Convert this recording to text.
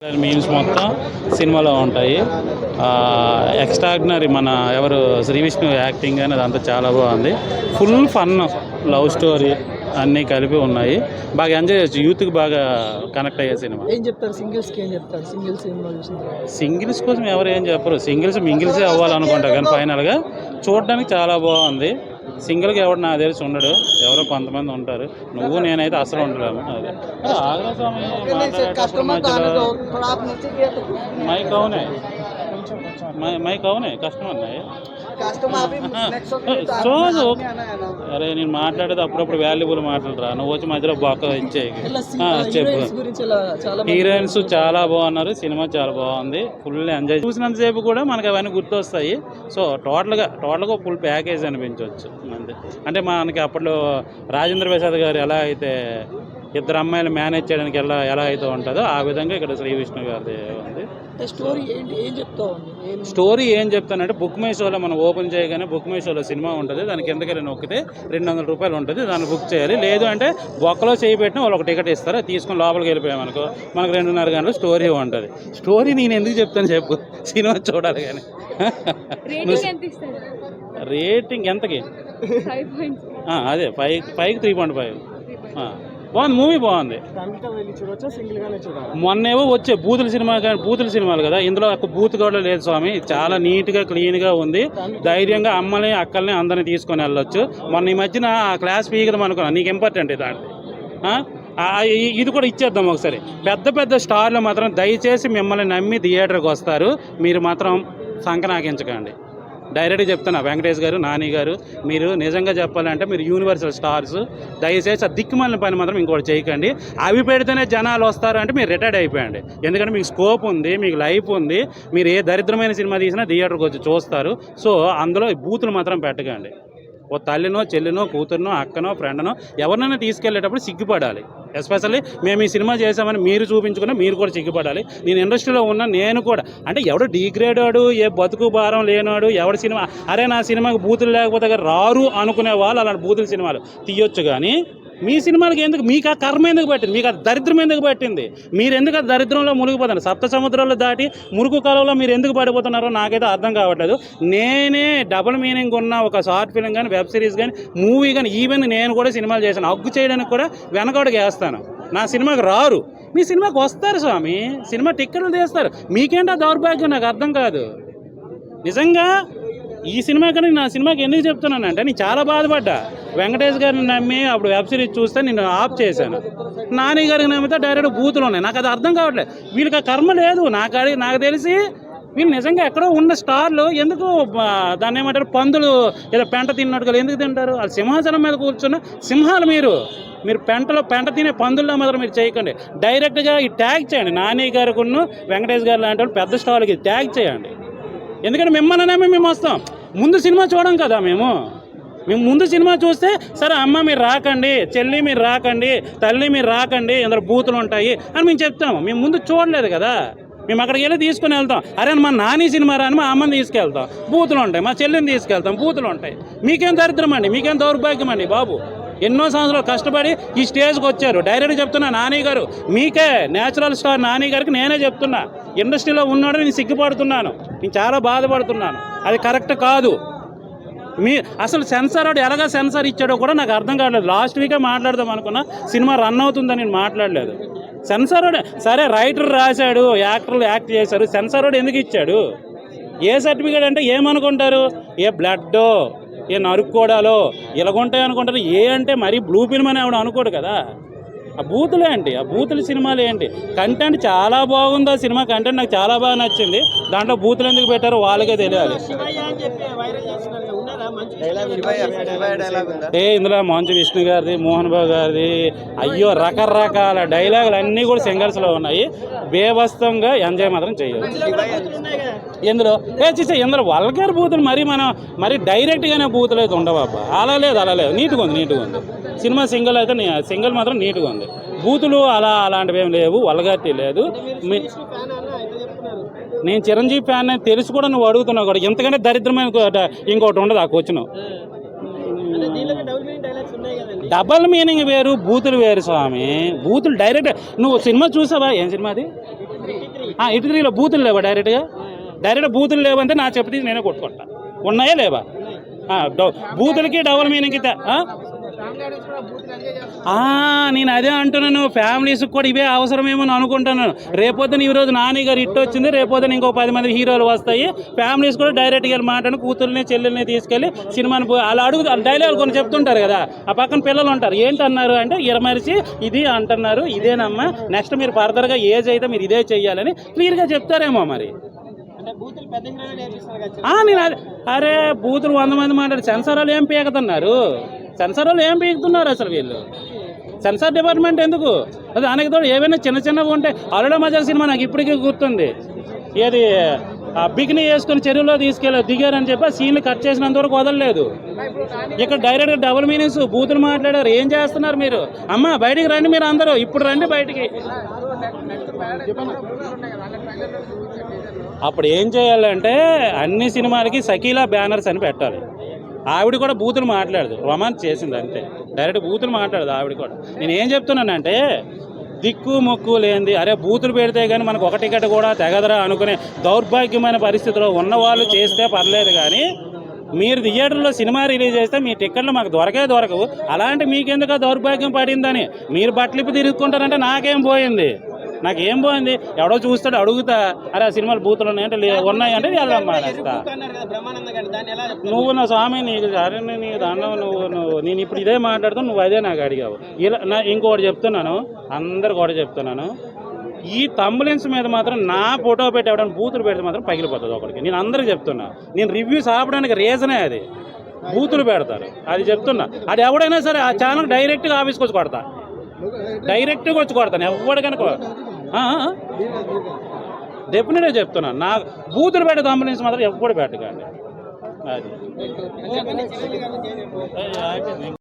Memes మొత్తం సినిమాలో ఉంటాయి. ఎక్స్ట్రాడినరీ మన ఎవరు శ్రీ విష్ణు యాక్టింగ్ అనేది అంతా చాలా బాగుంది. ఫుల్ ఫన్, లవ్ స్టోరీ అన్నీ కలిపి ఉన్నాయి. బాగా ఎంజాయ్ చేయొచ్చు. యూత్కి బాగా కనెక్ట్ అయ్యే సినిమా. ఏం చెప్తారు సింగిల్స్కి? ఏం చెప్తారు సింగిల్స్ సినిమా చూసిన తర్వాత? సింగిల్స్ కోసం ఎవరు ఏం చెప్పరు. సింగిల్స్ మింగిల్సే అవ్వాలనుకుంటారు, కానీ ఫైనల్గా చూడడానికి చాలా బాగుంది. సింగిల్గా ఎవడు నాకు తెలిసి ఉండడు, ఎవరో కొంతమంది ఉంటారు. నువ్వు నేనైతే అసలు ఉండలేము. అదే ఆగ్రస్వామి మాట్లాడేటప్పుడు మధ్యలో మైక్ అవునే మైక్ అవునే కష్టం అన్నాయి. చూడు, అరే నేను మాట్లాడేది అప్పుడప్పుడు వాల్యుబుల్ మాట్లాడరా, నువ్వు వచ్చి మధ్యలో బొక్క ఇచ్చేయి. చెప్పు. హీరోయిన్స్ చాలా బాగున్నారు, సినిమా చాలా బాగుంది, ఫుల్ ఎంజాయ్. చూసినంతసేపు కూడా మనకి అవన్నీ గుర్తొస్తాయి. సో టోటల్గా ఫుల్ ప్యాకేజ్ అనిపించవచ్చు అంతే. అంటే మనకి అప్పట్లో రాజేంద్ర ప్రసాద్ గారు ఎలా అయితే ఇద్దరు అమ్మాయిలు మేనేజ్ చేయడానికి ఎలా అయితే ఉంటుందో ఆ విధంగా ఇక్కడ శ్రీ విష్ణు గారిది ఉంది. స్టోరీ ఏం చెప్తానంటే, బుక్ మై షోలో మనం ఓపెన్ చేయగానే బుక్ మై షోలో సినిమా ఉంటుంది. దాని కిందకెళ్ళి నొక్కితే 200 రూపాయలు ఉంటుంది, దాన్ని బుక్ చేయాలి. లేదు అంటే బొక్కలో చేయి పెట్టిన వాళ్ళు ఒక టికెట్ ఇస్తారు, తీసుకొని లోపలికి వెళ్ళిపోయామనుకో మనకు 2.5 గంటలు స్టోరీ ఉంటుంది. స్టోరీ నేను ఎందుకు చెప్తాను చెప్పు, సినిమా చూడాలి. కానీ రేటింగ్ ఎంతకి? అదే 5కి 3.5. బాగుంది, మూవీ బాగుంది. మొన్నేవో వచ్చే బూతుల సినిమాలు కదా, ఇందులో ఒక బూత్ కూడా లేదు స్వామి. చాలా నీట్గా క్లీన్గా ఉంది. ధైర్యంగా అమ్మని అక్కల్ని అందరినీ తీసుకొని వెళ్ళొచ్చు. మొన్న ఈ మధ్యన ఆ క్లాస్ పీకడం అనుకున్నా, నీకు ఇంపార్టెంట్ దాంట్లో. ఇది కూడా ఇచ్చేద్దాం ఒకసారి. పెద్ద స్టార్లు మాత్రం దయచేసి మిమ్మల్ని నమ్మి థియేటర్కి వస్తారు, మీరు మాత్రం సంకనాకించకండి. డైరెక్ట్గా చెప్తున్నా, వెంకటేష్ గారు, నాని గారు, మీరు నిజంగా చెప్పాలంటే మీరు యూనివర్సల్ స్టార్స్. దయచేసి ఆ దిక్కుమాలిన పని మాత్రం ఇంకోటి చేయకండి. అవి పెడితేనే జనాలు వస్తారు అంటే మీరు రిటైర్డ్ అయిపోయండి. ఎందుకంటే మీకు స్కోప్ ఉంది, మీకు లైఫ్ ఉంది. మీరు ఏ దరిద్రమైన సినిమా తీసినా థియేటర్కి వచ్చి చూస్తారు. సో అందులో బూతులు మాత్రం పెట్టకండి. ఓ తల్లినో చెల్లినో కూతురునో అక్కనో ఫ్రెండ్నో ఎవరినైనా తీసుకెళ్లేటప్పుడు సిగ్గుపడాలి. ఎస్పెషల్లీ మేము ఈ సినిమా చేసామని మీరు చూపించుకున్నా మీరు కూడా సిగ్గుపడాలి. నేను ఇండస్ట్రీలో ఉన్న నేను కూడా, అంటే ఎవడు డిగ్రేడ్ వాడు, ఏ బతుకు భారం లేనివాడు, ఎవడి సినిమా అరే నా సినిమాకి బూతులు లేకపోతే రారు అనుకునే వాళ్ళు అలాంటి బూతుల సినిమాలు తీయొచ్చు. కానీ మీ సినిమాలకి ఎందుకు, మీకు ఆ కర్మ ఎందుకు పట్టింది, మీకు ఆ దరిద్రం ఎందుకు పట్టింది? మీరు ఎందుకు ఆ దరిద్రంలో మునిగిపోతారు? సప్త సముద్రాలు దాటి మురుగు కాలంలో మీరు ఎందుకు పడిపోతున్నారో నాకైతే అర్థం కావట్లేదు. నేనే డబుల్ మీనింగ్ ఉన్న ఒక షార్ట్ ఫిల్మ్ కానీ, వెబ్ సిరీస్ కానీ, మూవీ కానీ, ఈవెన్ నేను కూడా సినిమాలు చేశాను. అగ్గు చేయడానికి కూడా వెనకడుగు వేస్తాను. నా సినిమాకి రారు, మీ సినిమాకి వస్తారు స్వామి. సినిమా టిక్కెట్లు తీస్తారు, మీకేంటో దౌర్భాగ్యం నాకు అర్థం కాదు. నిజంగా ఈ సినిమా కానీ నా సినిమాకి ఎందుకు చెప్తున్నానంటే, నేను చాలా బాధపడ్డా. వెంకటేష్ గారిని నమ్మి అప్పుడు వెబ్ సిరీస్ చూస్తే నేను ఆఫ్ చేశాను. నాని గారికి నమ్మితే డైరెక్ట్ బూతులు ఉన్నాయి. నాకు అది అర్థం కావట్లేదు. వీళ్ళకి ఆ కర్మ లేదు. నాకు తెలిసి వీళ్ళు నిజంగా ఎక్కడో ఉన్న స్టార్లు ఎందుకు దాన్ని ఏమంటారు, పందులు ఏదో పెంట తిన్నట్టుగా ఎందుకు తింటారు? వాళ్ళు సింహాసనం మీద కూర్చున్న సింహాలు. మీరు పెంట తినే పందుల్లో మాత్రం మీరు చేయకండి. డైరెక్ట్గా ఈ ట్యాగ్ చేయండి. నాని గారికి వెంకటేష్ గారు లాంటి వాళ్ళు పెద్ద స్టార్లకి ట్యాగ్ చేయండి. ఎందుకంటే మిమ్మల్ని నమ్మి మేము వస్తాం. ముందు సినిమా చూడం కదా మేము ముందు సినిమా చూస్తే సరే అమ్మ మీరు రాకండి, చెల్లి మీరు రాకండి, తల్లి మీరు రాకండి, ఇందులో బూతులు ఉంటాయి అని మేము చెప్తాము. మేము ముందు చూడలేదు కదా, మేము అక్కడికి వెళ్ళి తీసుకుని వెళ్తాం. అరే మా నాని సినిమా రాని మా అమ్మని తీసుకెళ్తాం, బూతులు ఉంటాయి. మా చెల్లిని తీసుకెళ్తాం, బూతులు ఉంటాయి. మీకేం దరిద్రం అండి, మీకేం దౌర్భాగ్యం అండి బాబు. ఎన్నో సంవత్సరాలు కష్టపడి ఈ స్టేజ్కి వచ్చారు. డైరెక్ట్గా చెప్తున్నా, నాని గారు మీకే, న్యాచురల్ స్టార్ నాని గారికి నేనే చెప్తున్నా, ఇండస్ట్రీలో ఉన్నాడు నేను సిగ్గుపడుతున్నాను, నేను చాలా బాధపడుతున్నాను. అది కరెక్ట్ కాదు. అసలు సెన్సార్ వాడు ఎలాగా సెన్సార్ ఇచ్చాడో కూడా నాకు అర్థం కావట్లేదు. లాస్ట్ వీకే మాట్లాడదాం అనుకున్నా, సినిమా రన్ అవుతుందని నేను మాట్లాడలేదు. సెన్సార్ వాడు సరే రైటర్ రాశాడు, యాక్టర్లు యాక్ట్ చేశారు, సెన్సార్ వాడు ఎందుకు ఇచ్చాడు? ఏ సర్టిఫికేట్ అంటే ఏమనుకుంటారు, ఏ బ్లడ్డో ఏ నరుక్కోడాలో ఇలాగుంటాయి అనుకుంటారు. ఏ అంటే మరీ బ్లూ ఫిల్మ్ అని ఆవిడ అనుకోడు కదా. ఆ బూతులు ఏంటి, ఆ బూతుల సినిమాలు ఏంటి? కంటెంట్ చాలా బాగుంది. ఆ సినిమా కంటెంట్ నాకు చాలా బాగా నచ్చింది. దాంట్లో బూతులు ఎందుకు పెట్టారో వాళ్ళకే తెలియాలి. ఇందులో మంచు విష్ణు గారిది, మోహన్ బాబు గారిది, అయ్యో రకరకాల డైలాగులు అన్నీ కూడా సింగర్స్లో ఉన్నాయి. బేబస్తంగా ఎంజాయ్ మాత్రం చేయవచ్చు. ఇందులో ఇందులో వల్గర్ బూతులు మరి డైరెక్ట్గానే బూతులు అయితే ఉండవబ్బా. అలా లేదు, నీట్గా ఉంది. సినిమా సింగిల్ మాత్రం నీట్గా ఉంది. బూతులు అలాంటివి ఏం లేవు, వల్గారిటీ లేదు. నేను చిరంజీవి ఫ్యాన్ అని తెలిసి కూడా నువ్వు అడుగుతున్నావు కూడా. ఎంతకంటే దరిద్రమైన ఇంకోటి ఉండదు ఆ క్వశ్చన్. డబల్ మీనింగ్ వేరు, బూతులు వేరు స్వామి. బూతులు డైరెక్ట్. నువ్వు సినిమా చూసావా? ఏం సినిమా అది? ఇటు 3లో బూతులు లేవా డైరెక్ట్ బూతులు లేవంటే నా చెప్పి నేనే కొట్టుకుంటా. ఉన్నాయా లేవా? బూతులకి డబుల్ మీనింగ్కి నేను అదే అంటున్నాను. ఫ్యామిలీస్కి కూడా ఇవే అవసరమేమో అనుకుంటున్నాను. రేపొద్దున ఈరోజు నాని గారు ఇట్టు వచ్చింది, రేపొద్దున ఇంకో 10 మంది హీరోలు వస్తాయి. ఫ్యామిలీస్ కూడా డైరెక్ట్గా వెళ్ళి మాట్లాడి కూతుర్ని చెల్లెల్ని తీసుకెళ్ళి సినిమాని అలా అడుగు డైలాగ్ కొన్ని చెప్తుంటారు కదా, ఆ పక్కన పిల్లలు ఉంటారు. ఏంటన్నారు అంటే ఇరమరిచి ఇది అంటున్నారు, ఇదేనమ్మా నెక్స్ట్ మీరు ఫర్దర్గా ఏజ్ అయితే మీరు ఇదే చెయ్యాలని క్లియర్గా చెప్తారేమో మరి. నేను అరే బూతులు 100 మంది మాట్లాడి సెన్సార్ వాళ్ళు ఏం పీకుతున్నారు? సెన్సార్ వాళ్ళు ఏం పీకుతున్నారు అసలు? వీళ్ళు సెన్సార్ డిపార్ట్మెంట్ ఎందుకు? అది దానికి తోడు ఏవైనా చిన్న చిన్నవి ఉంటే అల్లుడ మజా సినిమా నాకు ఇప్పటికీ గుర్తుంది. ఏది బిగిని వేసుకొని చెరువులో దిగారని చెప్పి సీన్లు కట్ చేసినంత వరకు వదలలేదు. ఇక్కడ డైరెక్ట్గా డబుల్ మీనింగ్స్ బూతులు మాట్లాడారు. ఏం చేస్తున్నారు మీరు? అమ్మ బయటికి రండి, మీరు అందరూ ఇప్పుడు రండి బయటికి. అప్పుడు ఏం చేయాలంటే అన్ని సినిమాలకి సకీలా బ్యానర్స్ అని పెట్టాలి. ఆవిడ కూడా బూతులు మాట్లాడదు, రొమాన్స్ చేసింది అంతే. డైరెక్ట్ బూతులు మాట్లాడదు ఆవిడ కూడా. నేను ఏం చెప్తున్నానంటే దిక్కు మొక్కు లేనిది అరే బూతులు పెడితే కానీ మనకు ఒక టికెట్ కూడా తెగదరా అనుకునే దౌర్భాగ్యమైన పరిస్థితిలో ఉన్నవాళ్ళు చేస్తే పర్లేదు. కానీ మీరు థియేటర్లో సినిమా రిలీజ్ చేస్తే మీ టికెట్లు మాకు దొరకవు. అలాంటి మీకెందుకు దౌర్భాగ్యం పడిందని మీరు బట్టలిప్పి తిరుగుకుంటారంటే నాకేం పోయింది? ఎవడో చూస్తాడు, అడుగుతా అరే ఆ సినిమాలు బూతులు ఉన్నాయంటే ఉన్నాయంటే వెళ్ళడం మానేస్తా. నువ్వు నా స్వామి నీకు అరే నీకు దండం, నేను ఇప్పుడు ఇదే మాట్లాడుతాను, నువ్వు అదే నాకు అడిగావు. ఇలా ఇంకోటి చెప్తున్నాను, అందరు కూడా చెప్తున్నాను, ఈ థంబ్నెయిల్స్ మీద మాత్రం నా ఫోటో పెట్టి ఎవడన్నా బూతులు పెడితే మాత్రం పగిలిపోతుంది ఒకరికి. నేను అందరికి చెప్తున్నా, నేను రివ్యూస్ ఆపడానికి రీజనే అది. బూతులు పెడతారు అది చెప్తున్నా. అది ఎవడైనా సరే ఆ ఛానల్ డైరెక్ట్గా ఆఫీస్కి వచ్చి కొడతా, డైరెక్ట్గా వచ్చి కొడతాను ఎవరికైనా. డెఫినెట్గా చెప్తున్నాను, నా బూతులు పెట్టే థంబ్నెయిల్స్ మాత్రం ఎప్పుడు పెట్టకండి. అది